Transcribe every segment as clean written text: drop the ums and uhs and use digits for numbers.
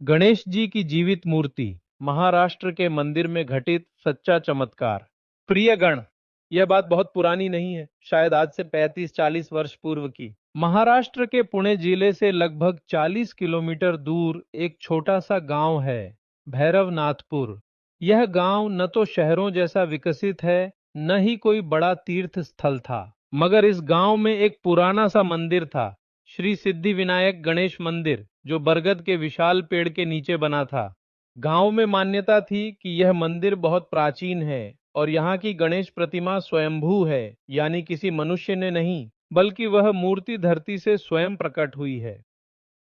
गणेश जी की जीवित मूर्ति, महाराष्ट्र के मंदिर में घटित सच्चा चमत्कार। प्रिय गण, यह बात बहुत पुरानी नहीं है, शायद आज से 35-40 वर्ष पूर्व की। महाराष्ट्र के पुणे जिले से लगभग 40 किलोमीटर दूर एक छोटा सा गांव है, भैरवनाथपुर। यह गांव न तो शहरों जैसा विकसित है, न ही कोई बड़ा तीर्थ स्थल था, मगर इस गांव में एक पुराना सा मंदिर था, श्री सिद्धि विनायक गणेश मंदिर, जो बरगद के विशाल पेड़ के नीचे बना था। गांव में मान्यता थी कि यह मंदिर बहुत प्राचीन है और यहाँ की गणेश प्रतिमा स्वयंभू है, यानी किसी मनुष्य ने नहीं, बल्कि वह मूर्ति धरती से स्वयं प्रकट हुई है।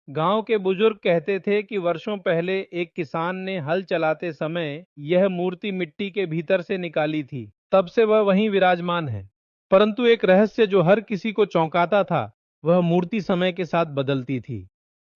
गांव के बुजुर्ग कहते थे कि वर्षों पहले एक किसान ने हल चलाते समय यह मूर्ति मिट्टी के भीतर से निकाली थी, तब से वह वहीं विराजमान है। परंतु एक रहस्य जो हर किसी को चौंकाता था, वह मूर्ति समय के साथ बदलती थी।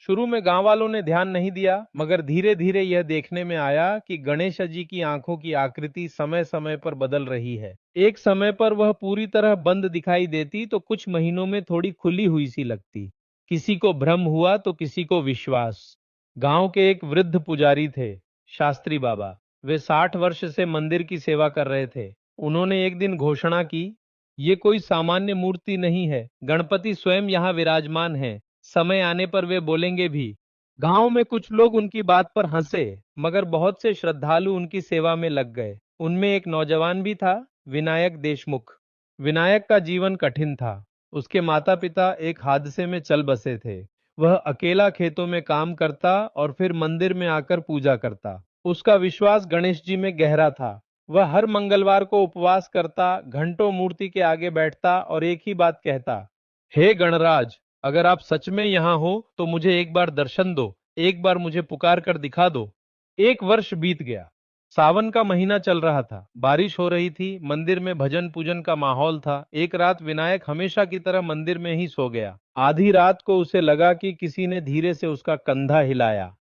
शुरू में गांव वालों ने ध्यान नहीं दिया, मगर धीरे धीरे यह देखने में आया कि गणेश जी की आंखों की आकृति समय समय पर बदल रही है। एक समय पर वह पूरी तरह बंद दिखाई देती तो कुछ महीनों में थोड़ी खुली हुई सी लगती। किसी को भ्रम हुआ तो किसी को विश्वास। गांव के एक वृद्ध पुजारी थे, शास्त्री बाबा। वे 60 वर्ष से मंदिर की सेवा कर रहे थे। उन्होंने एक दिन घोषणा की, ये कोई सामान्य मूर्ति नहीं है, गणपति स्वयं यहाँ विराजमान है, समय आने पर वे बोलेंगे भी। गांव में कुछ लोग उनकी बात पर हंसे, मगर बहुत से श्रद्धालु उनकी सेवा में लग गए। उनमें एक नौजवान भी था, विनायक देशमुख। विनायक का जीवन कठिन था। उसके माता पिता एक हादसे में चल बसे थे। वह अकेला खेतों में काम करता और फिर मंदिर में आकर पूजा करता। उसका विश्वास गणेश जी में गहरा था। वह हर मंगलवार को उपवास करता, घंटों मूर्ति के आगे बैठता और एक ही बात कहता, हे गणराज, अगर आप सच में यहाँ हो तो मुझे एक बार दर्शन दो, एक बार मुझे पुकार कर दिखा दो। एक वर्ष बीत गया। सावन का महीना चल रहा था, बारिश हो रही थी, मंदिर में भजन पूजन का माहौल था। एक रात विनायक हमेशा की तरह मंदिर में ही सो गया। आधी रात को उसे लगा कि किसी ने धीरे से उसका कंधा हिलाया।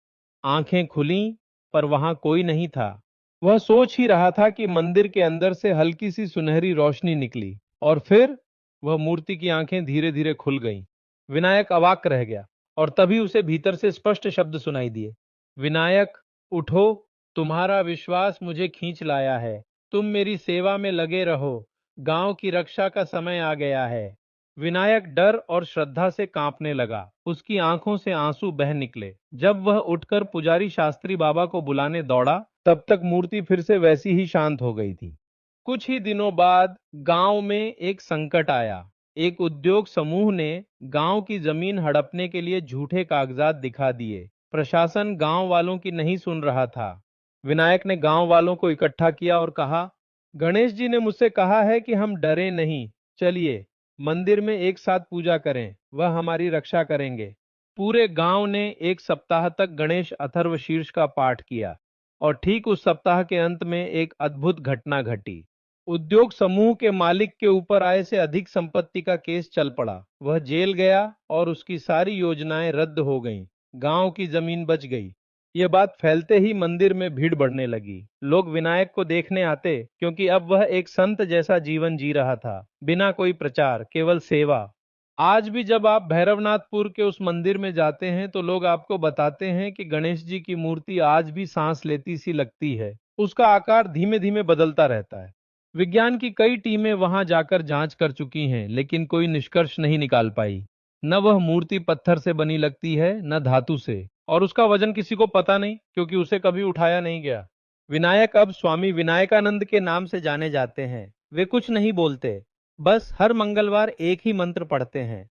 आंखें खुलीं, पर वहां कोई नहीं था। वह सोच ही रहा था कि मंदिर के अंदर से हल्की सी सुनहरी रोशनी निकली और फिर वह मूर्ति की आंखें धीरे धीरे खुल गईं। विनायक अवाक रह गया और तभी उसे भीतर से स्पष्ट शब्द सुनाई दिए, विनायक, उठो, तुम्हारा विश्वास मुझे खींच लाया है। तुम मेरी सेवा में लगे रहो। गांव की रक्षा का समय आ गया है। विनायक डर और श्रद्धा से कांपने लगा। उसकी आंखों से आंसू बह निकले। जब वह उठकर पुजारी शास्त्री बाबा को बुलाने दौड़ा, तब तक मूर्ति फिर से वैसी ही शांत हो गई थी। कुछ ही दिनों बाद गांव में एक संकट आया। एक उद्योग समूह ने गांव की जमीन हड़पने के लिए झूठे कागजात दिखा दिए। प्रशासन गांव वालों की नहीं सुन रहा था। विनायक ने गांव वालों को इकट्ठा किया और कहा, गणेश जी ने मुझसे कहा है कि हम डरे नहीं। चलिए, मंदिर में एक साथ पूजा करें, वह हमारी रक्षा करेंगे। पूरे गांव ने एक सप्ताह तक गणेश अथर्वशीर्ष का पाठ किया और ठीक उस सप्ताह के अंत में एक अद्भुत घटना घटी। उद्योग समूह के मालिक के ऊपर आय से अधिक संपत्ति का केस चल पड़ा। वह जेल गया और उसकी सारी योजनाएं रद्द हो गईं। गांव की जमीन बच गई। यह बात फैलते ही मंदिर में भीड़ बढ़ने लगी। लोग विनायक को देखने आते, क्योंकि अब वह एक संत जैसा जीवन जी रहा था, बिना कोई प्रचार, केवल सेवा। आज भी जब आप भैरवनाथपुर के उस मंदिर में जाते हैं तो लोग आपको बताते हैं कि गणेश जी की मूर्ति आज भी सांस लेती सी लगती है। उसका आकार धीमे धीमे बदलता रहता है। विज्ञान की कई टीमें वहां जाकर जांच कर चुकी हैं, लेकिन कोई निष्कर्ष नहीं निकाल पाई। न वह मूर्ति पत्थर से बनी लगती है, न धातु से, और उसका वजन किसी को पता नहीं, क्योंकि उसे कभी उठाया नहीं गया। विनायक अब स्वामी विनायकानंद के नाम से जाने जाते हैं। वे कुछ नहीं बोलते, बस हर मंगलवार एक ही मंत्र पढ़ते हैं।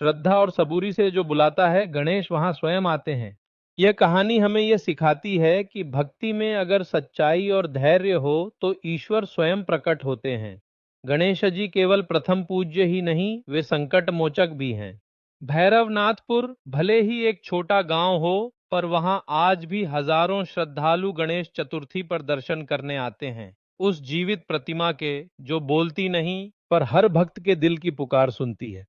श्रद्धा और सबूरी से जो बुलाता है, गणेश वहां स्वयं आते हैं। यह कहानी हमें यह सिखाती है कि भक्ति में अगर सच्चाई और धैर्य हो तो ईश्वर स्वयं प्रकट होते हैं। गणेश जी केवल प्रथम पूज्य ही नहीं, वे संकट मोचक भी हैं। भैरवनाथपुर भले ही एक छोटा गांव हो, पर वहां आज भी हजारों श्रद्धालु गणेश चतुर्थी पर दर्शन करने आते हैं, उस जीवित प्रतिमा के, जो बोलती नहीं पर हर भक्त के दिल की पुकार सुनती है।